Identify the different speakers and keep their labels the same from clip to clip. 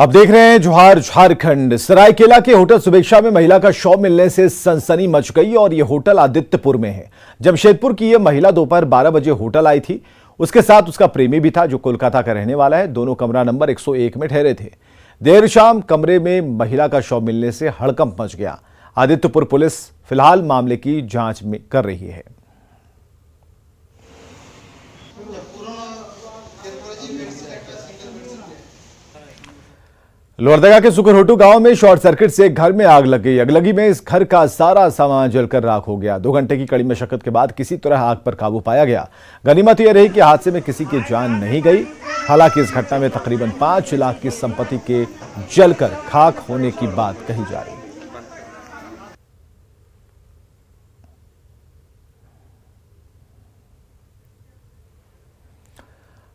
Speaker 1: आप देख रहे हैं जोहार झारखंड। सरायकेला के होटल सुभिक्षा में महिला का शव मिलने से सनसनी मच गई और यह होटल आदित्यपुर में है। जमशेदपुर की यह महिला दोपहर 12 बजे होटल आई थी। उसके साथ उसका प्रेमी भी था जो कोलकाता का रहने वाला है। दोनों कमरा नंबर 101 में ठहरे थे। देर शाम कमरे में महिला का शव मिलने से हड़कंप मच गया। आदित्यपुर पुलिस फिलहाल मामले की जांच में कर रही है। लोहरदगा के सुकरहोटू गांव में शॉर्ट सर्किट से एक घर में आग लग गई। अगलगी में इस घर का सारा सामान जलकर राख हो गया। 2 घंटे की कड़ी मशक्कत के बाद किसी तरह आग पर काबू पाया गया। गनीमत यह रही कि हादसे में किसी की जान नहीं गई। हालांकि इस घटना में तकरीबन 5 लाख की संपत्ति के जलकर खाक होने की बात कही जा रही है।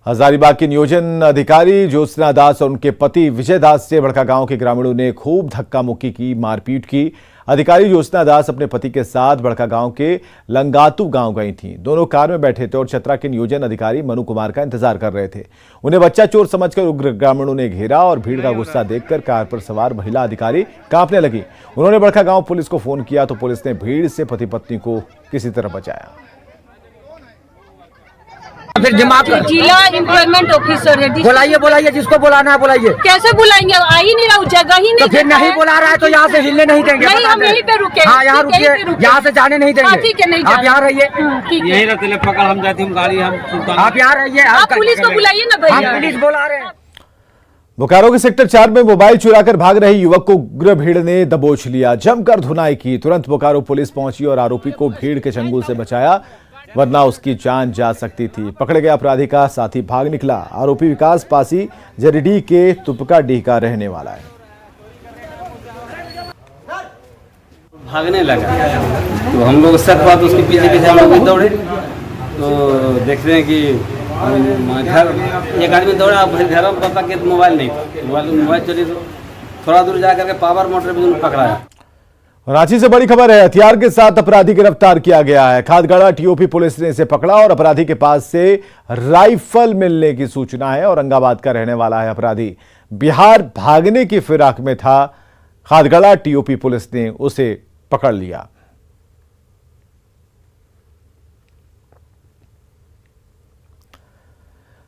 Speaker 1: हजारीबाग की नियोजन अधिकारी ज्योत्सना दास और उनके पति विजय दास से बड़कागांव के ग्रामीणों ने खूब धक्का मुक्की की, मारपीट की। अधिकारी ज्योत्सना दास अपने पति के साथ बड़कागांव के लंगातू गांव गई थीं। दोनों कार में बैठे थे और चतरा के नियोजन अधिकारी मनु कुमार का इंतजार कर रहे थे। उन्हें बच्चा चोर समझकर उग्र ग्रामीणों ने घेरा और भीड़ का गुस्सा देखकर कार पर सवार महिला अधिकारी कांपने लगी। उन्होंने बड़कागांव पुलिस को फोन किया तो पुलिस ने भीड़ से पति पत्नी को किसी तरह बचाया।
Speaker 2: फिर
Speaker 3: जिला एम्प्लॉयमेंट ऑफिसर है।
Speaker 2: बुलाइए जिसको बुलाना है बुलाइए।
Speaker 3: कैसे बुलाएंगे? आ ही नहीं रहा, जगह ही नहीं।
Speaker 2: तो फिर नहीं बुला रहा है तो यहाँ से हिलने नहीं देंगे।
Speaker 3: नहीं, हम यहीं पे रुके।
Speaker 2: हाँ, यहाँ रुकिए, यहाँ से जाने नहीं देंगे।
Speaker 3: ठीक है, नहीं
Speaker 2: आप यहाँ रहिए।
Speaker 4: यही रहते पकड़ हम जाती हम गाड़ी हम।
Speaker 2: आप यहाँ रहिए।
Speaker 3: आप पुलिस को बुलाइए ना भैया।
Speaker 2: हम पुलिस बुला रहे हैं।
Speaker 1: बोकारो के सेक्टर 4 में मोबाइल चुराकर भाग रहे युवक को उग्र भीड़ ने दबोच लिया। जमकर धुनाई की। तुरंत बोकारो पुलिस पहुंची और आरोपी को भीड़ के चंगुल से बचाया, वरना उसकी जान जा सकती थी। पकड़े गए अपराधी का साथी भाग निकला। आरोपी विकास पासी जरीडीह के तुपकाडीह का रहने वाला है।
Speaker 4: भागने लगा तो हम लोग शक हुआ तो उसके पीछे पीछे हम लोग दौड़े तो देखते हैं कि घर एक आदमी दौड़ा। घर में पापा के मोबाइल नहीं था, मोबाइल चली तो थोड़ा दूर जा करके पावर मोटर भी पकड़ाया।
Speaker 1: रांची से बड़ी खबर है। हथियार के साथ अपराधी गिरफ्तार किया गया है। खादगड़ा टीओपी पुलिस ने इसे पकड़ा और अपराधी के पास से राइफल मिलने की सूचना है। औरंगाबाद का रहने वाला है अपराधी। बिहार भागने की फिराक में था। खादगड़ा टीओपी पुलिस ने उसे पकड़ लिया।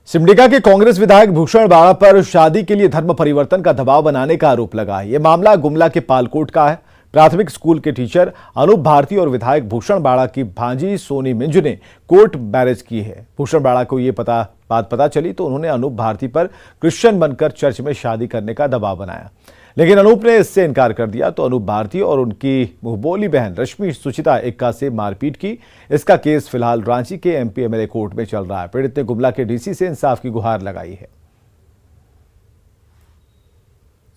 Speaker 1: सिमडेगा के कांग्रेस विधायक भूषण बाड़ा पर शादी के लिए धर्म परिवर्तन का दबाव बनाने का आरोप लगा है। यह मामला गुमला के पालकोट का है। प्राथमिक स्कूल के टीचर अनूप भारती और विधायक भूषण बाड़ा की भांजी सोनी मिंज ने कोर्ट मैरिज की है। भूषण बाड़ा को यह बात पता चली तो उन्होंने अनूप भारती पर क्रिश्चियन बनकर चर्च में शादी करने का दबाव बनाया, लेकिन अनूप ने इससे इनकार कर दिया तो अनूप भारती और उनकी मुंहबोली बहन रश्मि सुचिता एक्का से मारपीट की। इसका केस फिलहाल रांची के एमपी एमएलए कोर्ट में चल रहा है। पीड़ित ने गुमला के डीसी से इंसाफ की गुहार लगाई है।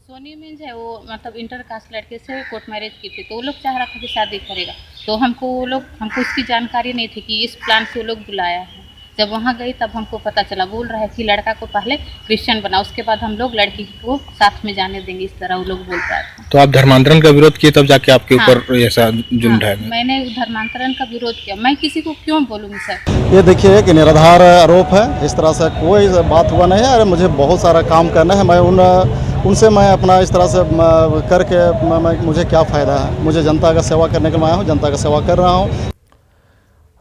Speaker 5: सोनी मिंज है, वो मतलब इंटर कास्ट लड़के से कोर्ट मैरिज की थी तो वो लोग चाह रहा था कि शादी करेगा। तो हमको इसकी जानकारी नहीं थी कि इस प्लान से वो लोग बुलाया है। जब वहाँ गई तब हमको पता चला। बोल रहा है कि लड़का को पहले क्रिश्चियन बना, उसके बाद हम लोग लड़की को साथ में जाने देंगे, इस तरह वो लोग बोल रहा था।
Speaker 6: तो आप धर्मांतरण का विरोध किए तब जाके आपके ऊपर ऐसा जुल्म ढाया गया?
Speaker 5: मैंने धर्मांतरण का विरोध किया। मैं किसी को क्यों बोलूँगी सर?
Speaker 7: ये देखिए कि निराधार आरोप है। इस तरह से कोई बात हुआ नहीं है। अरे मुझे बहुत सारा काम करना है। मैं उनसे मैं अपना इस तरह से करके मुझे क्या फ़ायदा है? मुझे जनता का सेवा करने के लिए आया हूँ, जनता का सेवा कर रहा हूँ।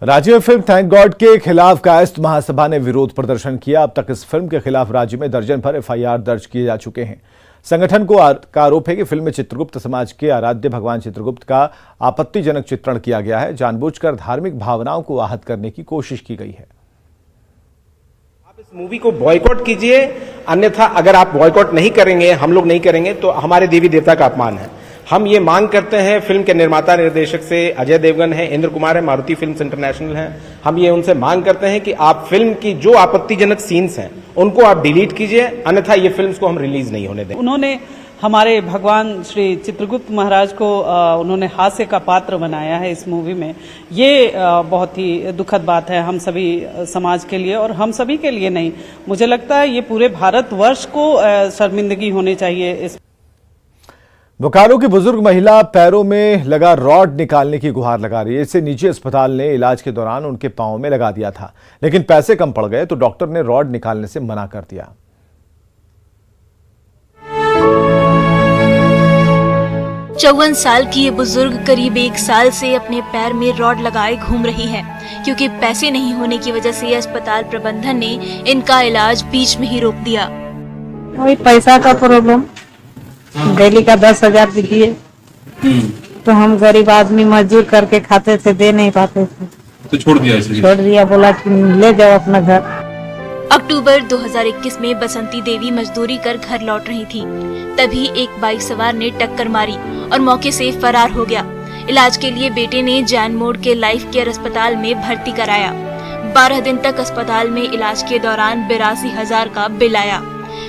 Speaker 1: राज्य में फिल्म थैंक गॉड के खिलाफ कायस्थ महासभा ने विरोध प्रदर्शन किया। अब तक इस फिल्म के खिलाफ राज्य में दर्जन भर एफआईआर दर्ज किए जा चुके हैं। संगठन का आरोप है कि फिल्म में चित्रगुप्त समाज के आराध्य भगवान चित्रगुप्त का आपत्तिजनक चित्रण किया गया है। जानबूझकर धार्मिक भावनाओं को आहत करने की कोशिश की गई है।
Speaker 8: आप इस मूवी को बॉयकॉट कीजिए, अन्यथा अगर आप बॉयकॉट नहीं करेंगे, हम लोग नहीं करेंगे तो हमारे देवी देवता का अपमान है। हम ये मांग करते हैं फिल्म के निर्माता निर्देशक से, अजय देवगन है, इंद्र कुमार है, मारुति फिल्म्स इंटरनेशनल है। हम ये उनसे मांग करते हैं कि आप फिल्म की जो आपत्तिजनक सीन्स हैं उनको आप डिलीट कीजिए, अन्यथा ये फिल्म्स को हम रिलीज नहीं होने देंगे।
Speaker 9: उन्होंने हमारे भगवान श्री चित्रगुप्त महाराज को उन्होंने हास्य का पात्र बनाया है इस मूवी में। ये बहुत ही दुखद बात है हम सभी समाज के लिए और हम सभी के लिए नहीं, मुझे लगता है ये पूरे भारतवर्ष को शर्मिंदगी होनी चाहिए। इस
Speaker 1: बोकारो की बुजुर्ग महिला पैरों में लगा रॉड निकालने की गुहार लगा रही है। इसे निजी अस्पताल ने इलाज के दौरान उनके पांव में लगा दिया था, लेकिन पैसे कम पड़ गए तो डॉक्टर ने रॉड निकालने से मना कर दिया।
Speaker 10: 54 साल की ये बुजुर्ग करीब 1 साल से अपने पैर में रॉड लगाए घूम रही हैं, क्योंकि पैसे नहीं होने की वजह से अस्पताल प्रबंधन ने इनका इलाज बीच में ही रोक दिया।
Speaker 9: वही पैसा का प्रॉब्लम, डेली का 10,000 दीजिए, तो हम गरीब आदमी मजदूर करके खाते थे, दे नहीं पाते थे,
Speaker 11: तो छोड़ दिया इसलिए।
Speaker 9: छोड़ दिया, बोला कि ले जाओ अपना घर।
Speaker 10: अक्टूबर 2021 में बसंती देवी मजदूरी कर घर लौट रही थी, तभी एक बाइक सवार ने टक्कर मारी और मौके से फरार हो गया। इलाज के लिए बेटे ने जैन मोड़ के लाइफ केयर अस्पताल में भर्ती कराया। 12 दिन तक अस्पताल में इलाज के दौरान 82,000 का बिल आया।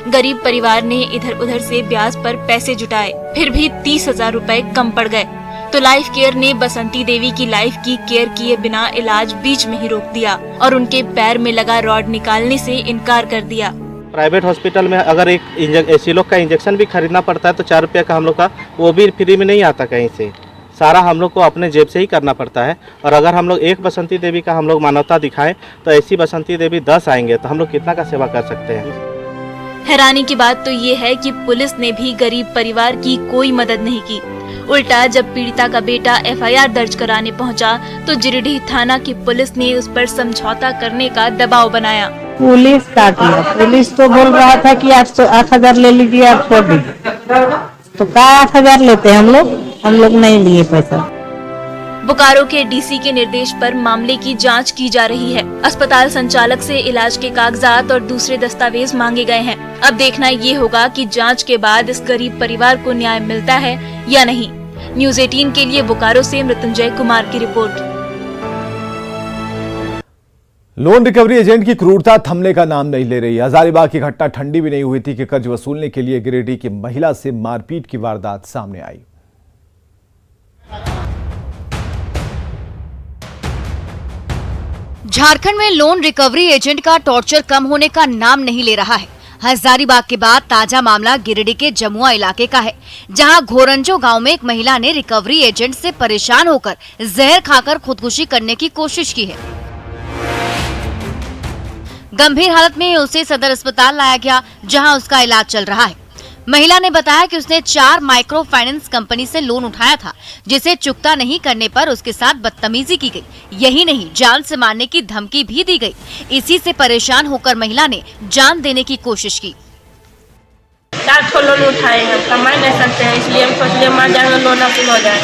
Speaker 10: गरीब परिवार ने इधर उधर से ब्याज पर पैसे जुटाए, फिर भी 30,000 रुपए कम पड़ गए, तो लाइफ केयर ने बसंती देवी की लाइफ की केयर किए बिना इलाज बीच में ही रोक दिया और उनके पैर में लगा रॉड निकालने से इनकार कर दिया।
Speaker 12: प्राइवेट हॉस्पिटल में अगर एक एसिलोक का इंजेक्शन भी खरीदना पड़ता है तो 4 रुपये का हम लोग का वो भी फ्री में नहीं आता कहीं से, सारा हम लोग को अपने जेब से ही करना पड़ता है। और अगर हम लोग एक बसंती देवी का हम लोग मानवता दिखाएं तो ऐसी बसंती देवी 10 आएंगे, तो हम लोग कितना का सेवा कर सकते हैं।
Speaker 10: हैरानी की बात तो ये है कि पुलिस ने भी गरीब परिवार की कोई मदद नहीं की। उल्टा जब पीड़िता का बेटा FIR दर्ज कराने पहुंचा, तो जिरीडीह थाना की पुलिस ने उस पर समझौता करने का दबाव बनाया।
Speaker 9: पुलिस का किया, पुलिस तो बोल रहा था कि 8,000 ले लीजिए, आप छोड़ दीजिए, तो क्या 8,000 लेते हैं हम लोग नहीं लिए पैसा।
Speaker 10: बोकारो के DC के निर्देश पर मामले की जांच की जा रही है। अस्पताल संचालक से इलाज के कागजात और दूसरे दस्तावेज मांगे गए हैं। अब देखना ये होगा कि जांच के बाद इस गरीब परिवार को न्याय मिलता है या नहीं। न्यूज़ 18 के लिए बोकारो से मृत्युंजय कुमार की रिपोर्ट।
Speaker 1: लोन रिकवरी एजेंट की क्रूरता थमने का नाम नहीं ले रही। हजारीबाग की घटना ठंडी भी नहीं हुई थी कि कर्ज वसूलने के लिए गिरिडीह की महिला से मारपीट की वारदात सामने आई।
Speaker 13: झारखंड में लोन रिकवरी एजेंट का टॉर्चर कम होने का नाम नहीं ले रहा है। हजारीबाग के बाद ताजा मामला गिरिडीह के जमुआ इलाके का है, जहां घोरंजो गांव में एक महिला ने रिकवरी एजेंट से परेशान होकर जहर खाकर खुदकुशी करने की कोशिश की है। गंभीर हालत में उसे सदर अस्पताल लाया गया, जहां उसका इलाज चल रहा है। महिला ने बताया कि उसने 4 माइक्रो फाइनेंस कंपनी से लोन उठाया था, जिसे चुकता नहीं करने पर उसके साथ बदतमीजी की गई। यही नहीं, जान से मारने की धमकी भी दी गई। इसी से परेशान होकर महिला ने जान देने की कोशिश की।
Speaker 3: 4 लोन उठाए हैं, कमा नहीं सकते हैं, इसलिए हम सोच मार जाएंगे, लोन अपील हो जाए।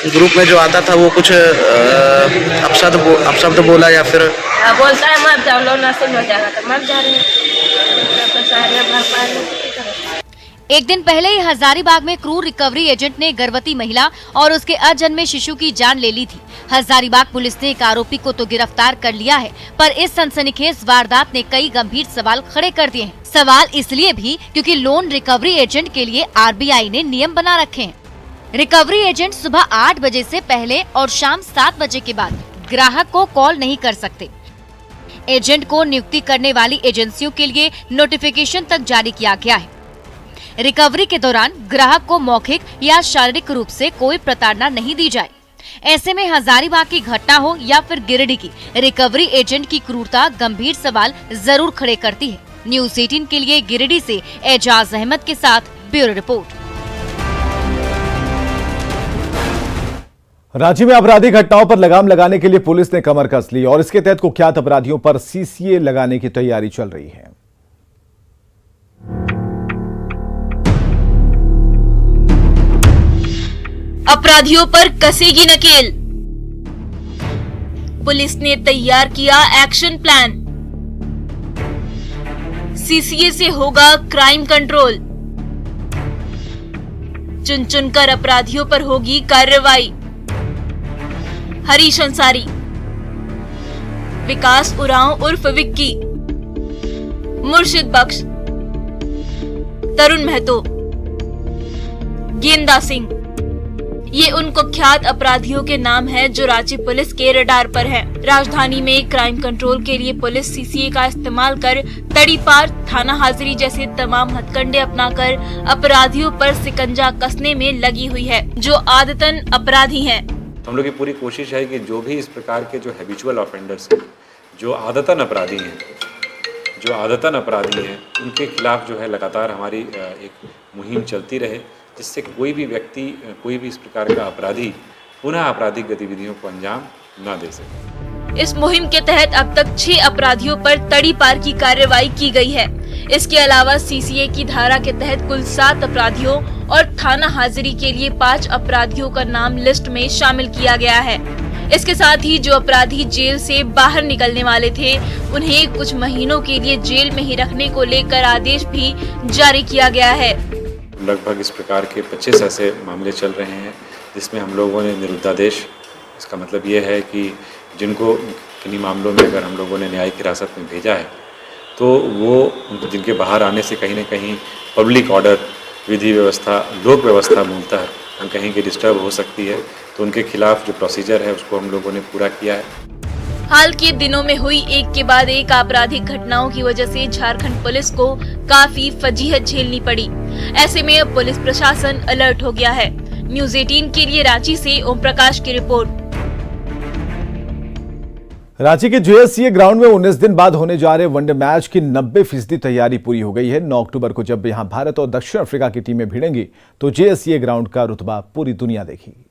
Speaker 12: ग्रुप में जो आता था वो कुछ अपशब्द बोला या फिर
Speaker 3: बोलता है मर जाओ, लोन अपील हो जाएगा, तो मर जा रहे हैं।
Speaker 13: एक दिन पहले ही हजारीबाग में क्रूर रिकवरी एजेंट ने गर्भवती महिला और उसके अजन्मे शिशु की जान ले ली थी। हजारीबाग पुलिस ने एक आरोपी को तो गिरफ्तार कर लिया है, पर इस सनसनीखेज वारदात ने कई गंभीर सवाल खड़े कर दिए हैं। सवाल इसलिए भी क्योंकि लोन रिकवरी एजेंट के लिए RBI ने नियम बना रखे हैं। रिकवरी एजेंट सुबह 8 बजे से पहले और शाम 7 बजे के बाद ग्राहक को कॉल नहीं कर सकते। एजेंट को नियुक्ति करने वाली एजेंसियों के लिए नोटिफिकेशन तक जारी किया गया है। रिकवरी के दौरान ग्राहक को मौखिक या शारीरिक रूप से कोई प्रताड़ना नहीं दी जाए। ऐसे में हजारीबाग की घटना हो या फिर गिरिडीह की, रिकवरी एजेंट की क्रूरता गंभीर सवाल जरूर खड़े करती है। न्यूज़ 18 के लिए गिरिडीह से एजाज अहमद के साथ ब्यूरो रिपोर्ट।
Speaker 1: रांची में आपराधिक घटनाओं पर लगाम लगाने के लिए पुलिस ने कमर कस ली और इसके तहत कुख्यात अपराधियों पर CCA लगाने की तैयारी चल रही है।
Speaker 10: अपराधियों पर कसेगी नकेल। पुलिस ने तैयार किया एक्शन प्लान। CCA से होगा क्राइम कंट्रोल। चुन चुनकर अपराधियों पर होगी कार्रवाई। हरीश अंसारी, विकास उरांव उर्फ विक्की, मुर्शिद बख्श, तरुण महतो, गेंदा सिंह, ये उन कुख्यात अपराधियों के नाम हैं जो रांची पुलिस के रडार पर हैं। राजधानी में क्राइम कंट्रोल के लिए पुलिस CCA का इस्तेमाल कर तड़ीपार, थाना हाजिरी जैसे तमाम हथकंडे अपनाकर अपराधियों पर सिकंजा कसने में लगी हुई है, जो आदतन अपराधी हैं।
Speaker 11: हम लोग की पूरी कोशिश है कि जो भी इस प्रकार के जो हैबिचुअल ऑफेंडर्स हैं, जो आदतन अपराधी हैं, जो आदतन अपराधी हैं उनके खिलाफ जो है लगातार हमारी एक मुहिम चलती रहे, जिससे कोई भी व्यक्ति, कोई भी इस प्रकार का अपराधी पुनः आपराधिक गतिविधियों को अंजाम न दे सके।
Speaker 10: इस मुहिम के तहत अब तक 6 अपराधियों पर तड़ीपार की कार्रवाई की गई है। इसके अलावा सीसीए की धारा के तहत कुल 7 अपराधियों और थाना हाजिरी के लिए 5 अपराधियों का नाम लिस्ट में शामिल किया गया है। इसके साथ ही जो अपराधी जेल से बाहर निकलने वाले थे, उन्हें कुछ महीनों के लिए जेल में ही रखने को लेकर आदेश भी जारी किया गया है।
Speaker 11: लगभग इस प्रकार के 25 ऐसे मामले चल रहे हैं जिसमें हम लोगों ने निरुद्धादेश, इसका मतलब ये है कि जिनको किन्हीं मामलों में अगर हम लोगों ने न्यायिक हिरासत में भेजा है तो वो जिनके बाहर आने से कहीं न कहीं पब्लिक ऑर्डर, विधि व्यवस्था, लोक व्यवस्था मूलतः हम कहीं की डिस्टर्ब हो सकती है, तो उनके खिलाफ जो प्रोसीजर है उसको हम लोगों ने पूरा किया है।
Speaker 10: हाल के दिनों में हुई एक के बाद एक आपराधिक घटनाओं की वजह से झारखंड पुलिस को काफी फजीहत झेलनी पड़ी। ऐसे में अब पुलिस प्रशासन अलर्ट हो गया है। न्यूज़ 18 के लिए रांची से ओम प्रकाश की रिपोर्ट।
Speaker 1: रांची के जेएससीए ग्राउंड में 19 दिन बाद होने जा रहे वनडे मैच की 90% तैयारी पूरी हो गई है। 9 अक्टूबर को जब यहां भारत और दक्षिण अफ्रीका की टीमें भिड़ेंगी तो जेएससीए ग्राउंड का रुतबा पूरी दुनिया देखेगी।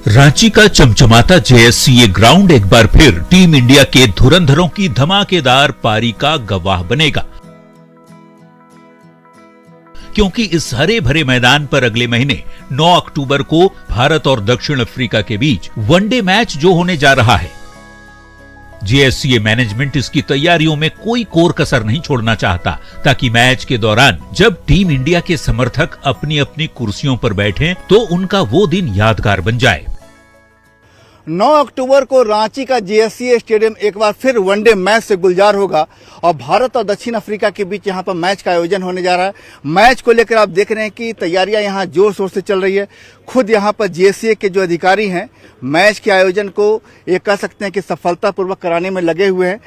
Speaker 14: रांची का चमचमाता जेएससीए ग्राउंड एक बार फिर टीम इंडिया के धुरंधरों की धमाकेदार पारी का गवाह बनेगा, क्योंकि इस हरे भरे मैदान पर अगले महीने 9 अक्टूबर को भारत और दक्षिण अफ्रीका के बीच वनडे मैच जो होने जा रहा है। जेएससीए मैनेजमेंट इसकी तैयारियों में कोई कोर कसर नहीं छोड़ना चाहता, ताकि मैच के दौरान जब टीम इंडिया के समर्थक अपनी अपनी कुर्सियों पर बैठें तो उनका वो दिन यादगार बन जाए।
Speaker 15: 9 अक्टूबर को रांची का जेएससीए स्टेडियम एक बार फिर वनडे मैच से गुलजार होगा और भारत और दक्षिण अफ्रीका के बीच यहां पर मैच का आयोजन होने जा रहा है। मैच को लेकर आप देख रहे हैं कि तैयारियां यहां जोर शोर से चल रही है। खुद यहां पर जेएससीए के जो अधिकारी हैं मैच के आयोजन को ये कह सकते हैं कि सफलतापूर्वक कराने में लगे हुए हैं।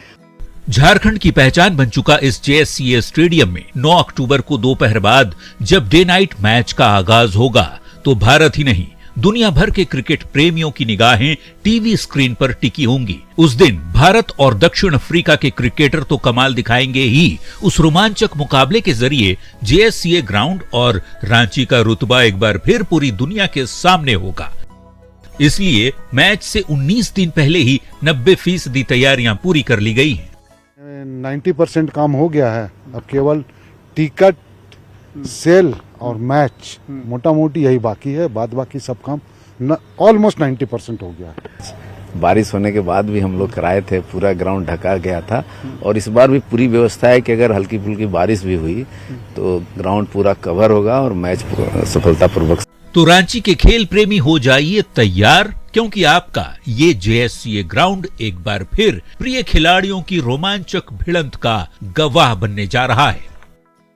Speaker 14: झारखंड की पहचान बन चुका इस जेएससीए स्टेडियम में 9 अक्टूबर को दोपहर बाद जब डे नाइट मैच का आगाज होगा तो भारत ही नहीं, दुनिया भर के क्रिकेट प्रेमियों की निगाहें टीवी स्क्रीन पर टिकी होंगी। उस दिन भारत और दक्षिण अफ्रीका के क्रिकेटर तो कमाल दिखाएंगे ही, उस रोमांचक मुकाबले के जरिए जेएससीए ग्राउंड और रांची का रुतबा एक बार फिर पूरी दुनिया के सामने होगा। इसलिए मैच से 19 दिन पहले ही 90% तैयारियां पूरी कर ली गई हैं।
Speaker 16: 90% काम हो गया है, अब केवल टिकट सेल और मैच मोटा मोटी यही बाकी है, बाद बाकी सब काम ऑलमोस्ट 90% हो गया है।
Speaker 17: बारिश होने के बाद भी हम लोग कराए थे, पूरा ग्राउंड ढका गया था और इस बार भी पूरी व्यवस्था है कि अगर हल्की फुल्की बारिश भी हुई तो ग्राउंड पूरा कवर होगा और मैच सफलतापूर्वक।
Speaker 14: तो रांची के खेल प्रेमी हो जाइए तैयार, क्योंकि आपका ये जेएससीए ग्राउंड एक बार फिर प्रिय खिलाड़ियों की रोमांचक भिड़ंत का गवाह बनने जा रहा है।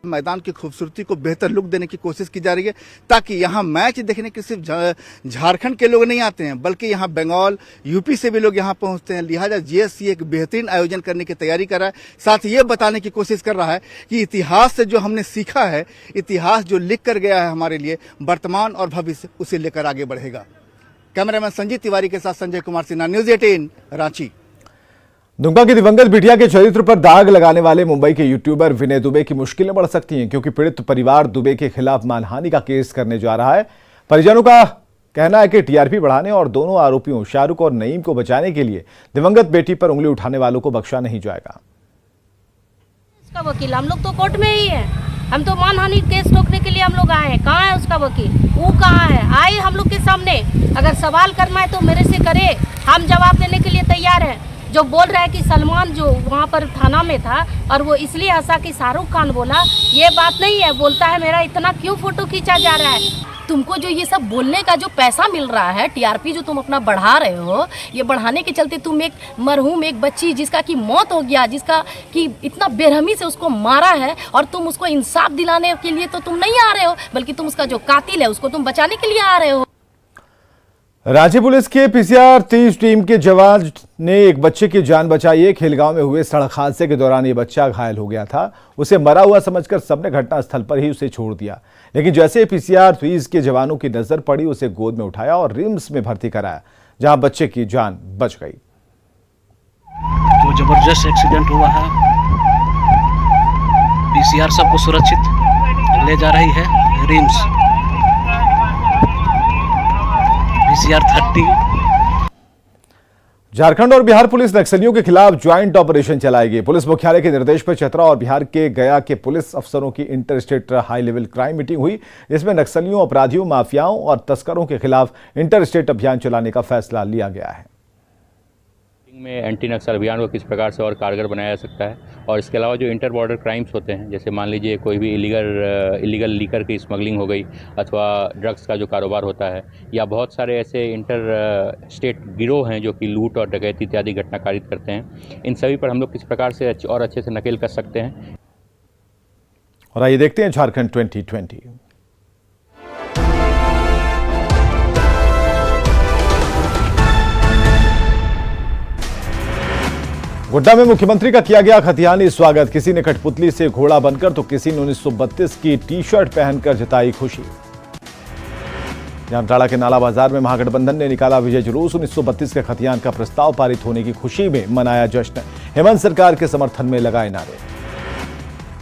Speaker 15: मैदान की खूबसूरती को बेहतर लुक देने की कोशिश की जा रही है, ताकि यहाँ मैच देखने के सिर्फ झारखंड के लोग नहीं आते हैं बल्कि यहाँ बंगाल, यूपी से भी लोग यहाँ पहुँचते हैं। लिहाजा जेएससीए एक बेहतरीन आयोजन करने की तैयारी कर रहा है, साथ ये बताने की कोशिश कर रहा है कि इतिहास से जो हमने सीखा है, इतिहास जो लिख कर गया है हमारे लिए, वर्तमान और भविष्य उसे लेकर आगे बढ़ेगा। कैमरामैन संजीत तिवारी के साथ संजय कुमार सिन्हा, न्यूज़ 18 रांची।
Speaker 1: दुमका की दिवंगत बिटिया के चरित्र पर दाग लगाने वाले मुंबई के यूट्यूबर विनय दुबे की मुश्किलें बढ़ सकती हैं, क्योंकि पीड़ित परिवार दुबे के खिलाफ मानहानि का केस करने जा रहा है। परिजनों का कहना है कि टीआरपी बढ़ाने और दोनों आरोपियों शाहरुख और नईम को बचाने के लिए दिवंगत बेटी पर उंगली उठाने वालों को बख्शा नहीं जाएगा।
Speaker 18: उसका वकील हम लोग तो कोर्ट में ही है, हम तो मानहानि केस रोकने के लिए हम लोग आए हैं। कहाँ है उसका वकील? वो कहाँ है? आए हम लोग के सामने, अगर सवाल करना है तो मेरे से करे, हम जवाब देने के लिए तैयार हैं। जो बोल रहा है कि सलमान जो वहाँ पर थाना में था और वो इसलिए हंसा कि शाहरुख खान बोला, ये बात नहीं है। बोलता है मेरा इतना क्यों फोटो खींचा जा रहा है।
Speaker 19: तुमको जो ये सब बोलने का जो पैसा मिल रहा है, टीआरपी जो तुम अपना बढ़ा रहे हो, ये बढ़ाने के चलते तुम एक मरहूम, एक बच्ची जिसका की मौत हो गया, जिसका कि इतना बेरहमी से उसको मारा है, और तुम उसको इंसाफ दिलाने के लिए तो तुम नहीं आ रहे हो, बल्कि तुम उसका जो कातिल है उसको तुम बचाने के लिए आ रहे हो।
Speaker 1: रांची पुलिस के पीसीआर 30 टीम के जवान ने एक बच्चे की जान बचाई है। खेलगांव में हुए सड़क हादसे के दौरान ये बच्चा घायल हो गया था। उसे मरा हुआ समझकर सबने घटनास्थल पर ही उसे छोड़ दिया, लेकिन जैसे पीसीआर 30 के जवानों की नजर पड़ी, उसे गोद में उठाया और रिम्स में भर्ती कराया, जहां बच्चे की जान बच गई।
Speaker 20: ज़बरदस्त एक्सीडेंट हुआ है। पीसीआर सबको सुरक्षित ले जा रही है रिम्स। पीसीआर 30।
Speaker 1: झारखंड और बिहार पुलिस नक्सलियों के खिलाफ ज्वाइंट ऑपरेशन चलाएगी। पुलिस मुख्यालय के निर्देश पर चतरा और बिहार के गया के पुलिस अफसरों की inter state high level crime meeting हुई। इसमें नक्सलियों, अपराधियों, माफियाओं और तस्करों के खिलाफ इंटर स्टेट अभियान चलाने का फैसला लिया गया है।
Speaker 21: में एंटी नक्सल अभियान को किस प्रकार से और कारगर बनाया जा सकता है, और इसके अलावा जो इंटर बॉर्डर क्राइम्स होते हैं, जैसे मान लीजिए कोई भी इलीगल लीकर की स्मगलिंग हो गई, अथवा ड्रग्स का जो कारोबार होता है, या बहुत सारे ऐसे इंटर स्टेट गिरोह हैं जो कि लूट और डकैती इत्यादि घटना कारित करते हैं, इन सभी पर हम लोग किस प्रकार से और अच्छे से नकेल कर सकते हैं।
Speaker 1: और आइए देखते हैं झारखंड 2020। गोड्डा में मुख्यमंत्री का किया गया खतियानी स्वागत। किसी ने कठपुतली से घोड़ा बनकर तो किसी ने 1932 की टी शर्ट पहनकर जताई खुशी। जामताड़ा के नाला बाजार में महागठबंधन ने निकाला विजय जुलूस। 1932 के खतियान का प्रस्ताव पारित होने की खुशी में मनाया जश्न। हेमंत सरकार के समर्थन में लगाए नारे।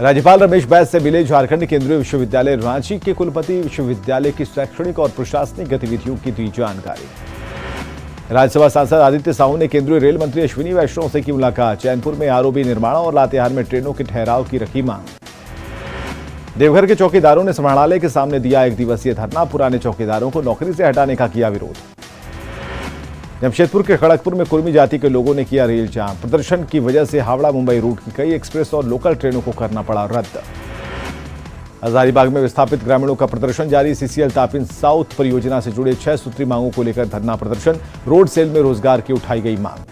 Speaker 1: राज्यपाल रमेश बैस से मिले झारखंड केंद्रीय विश्वविद्यालय रांची के कुलपति। विश्वविद्यालय की शैक्षणिक और प्रशासनिक गतिविधियों की दी जानकारी। राज्यसभा सांसद आदित्य साहू ने केंद्रीय रेल मंत्री अश्विनी वैष्णव से की मुलाकात। चैनपुर में आरओबी निर्माण और लातेहार में ट्रेनों के ठहराव की रखी मांग। देवघर के चौकीदारों ने समाहरणालय के सामने दिया 1 दिवसीय धरना। पुराने चौकीदारों को नौकरी से हटाने का किया विरोध। जमशेदपुर के खड़गपुर में कुर्मी जाति के लोगों ने किया रेल जाम। प्रदर्शन की वजह से हावड़ा मुंबई रूट की कई एक्सप्रेस और लोकल ट्रेनों को करना पड़ा रद्द। हजारीबाग में विस्थापित ग्रामीणों का प्रदर्शन जारी। सीसीएल तापिन साउथ परियोजना से जुड़े 6 सूत्री मांगों को लेकर धरना प्रदर्शन। रोड सेल में रोजगार की उठाई गई मांग।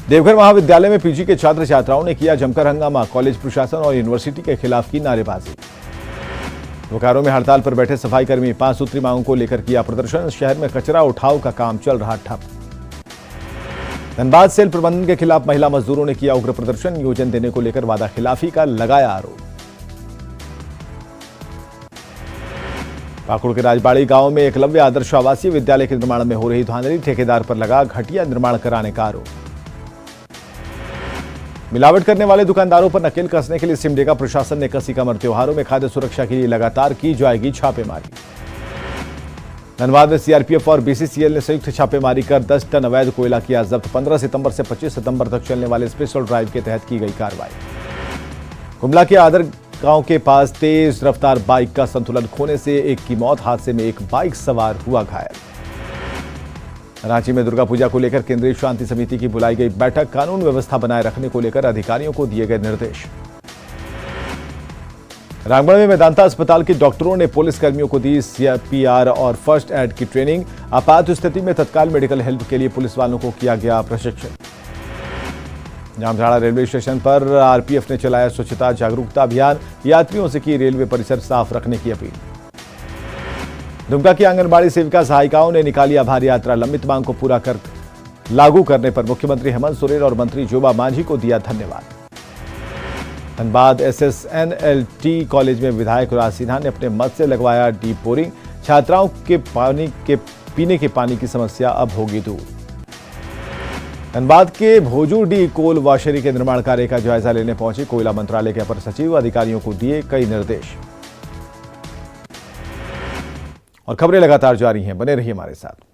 Speaker 1: देवघर महाविद्यालय में पीजी के छात्र छात्राओं ने किया जमकर हंगामा। कॉलेज प्रशासन और यूनिवर्सिटी के खिलाफ की नारेबाजी। बोकारो में हड़ताल पर बैठे सफाई कर्मी 5 सूत्री मांगों को लेकर किया प्रदर्शन। शहर में कचरा उठाव का काम चल रहा ठप। धनबाद सेल प्रबंधन के खिलाफ महिला मजदूरों ने किया उग्र प्रदर्शन। नियोजन देने को लेकर वादा खिलाफी का लगाया आरोप। पाकुड़ के राजबाड़ी गांव में एकलव्य आदर्श आवासीय विद्यालय के निर्माण में हो रही धांधली। ठेकेदार पर लगा घटिया निर्माण कराने का आरोप। मिलावट करने वाले दुकानदारों पर नकेल कसने के लिए सिमडेगा प्रशासन ने कसी कमर। त्योहारों में खाद्य सुरक्षा के लिए लगातार की जाएगी छापेमारी। धनबाद में सीआरपीएफ और बीसीसीएल ने संयुक्त छापेमारी कर 10 टन अवैध कोयला किया जब्त। 15 सितंबर से 25 सितंबर तक चलने वाले स्पेशल ड्राइव के तहत की गई कार्रवाई। गुमला के आदर गांव के पास तेज रफ्तार बाइक का संतुलन खोने से एक की मौत। हादसे में एक बाइक सवार हुआ घायल। रांची में दुर्गा पूजा को लेकर केंद्रीय शांति समिति की बुलाई गई बैठक। कानून व्यवस्था बनाए रखने को लेकर अधिकारियों को दिए गए निर्देश। रामगढ़ में मेदांता अस्पताल के डॉक्टरों ने पुलिस कर्मियों को दी सीपीआर और फर्स्ट एड की ट्रेनिंग। आपात स्थिति में तत्काल मेडिकल हेल्प के लिए पुलिस वालों को किया गया प्रशिक्षण। जामताड़ा रेलवे स्टेशन पर आरपीएफ ने चलाया स्वच्छता जागरूकता अभियान। यात्रियों से की रेलवे परिसर साफ रखने की अपील। दुमका की आंगनबाड़ी सेविका सहायिकाओं ने निकाली आभार यात्रा। लंबित मांग को पूरा कर लागू करने पर मुख्यमंत्री हेमंत सोरेन और मंत्री जोबा मांझी को दिया धन्यवाद। धनबाद SSNLT कॉलेज में विधायक राज सिन्हा ने अपने मत से लगवाया डीप बोरिंग। छात्राओं के पीने के पानी की समस्या अब होगी दूर। धनबाद के भोजूडी कोल वाशरी के निर्माण कार्य का जायजा लेने पहुंचे कोयला मंत्रालय के अपर सचिव। अधिकारियों को दिए कई निर्देश। और खबरें लगातार जारी हैं, बने रहिए हमारे साथ।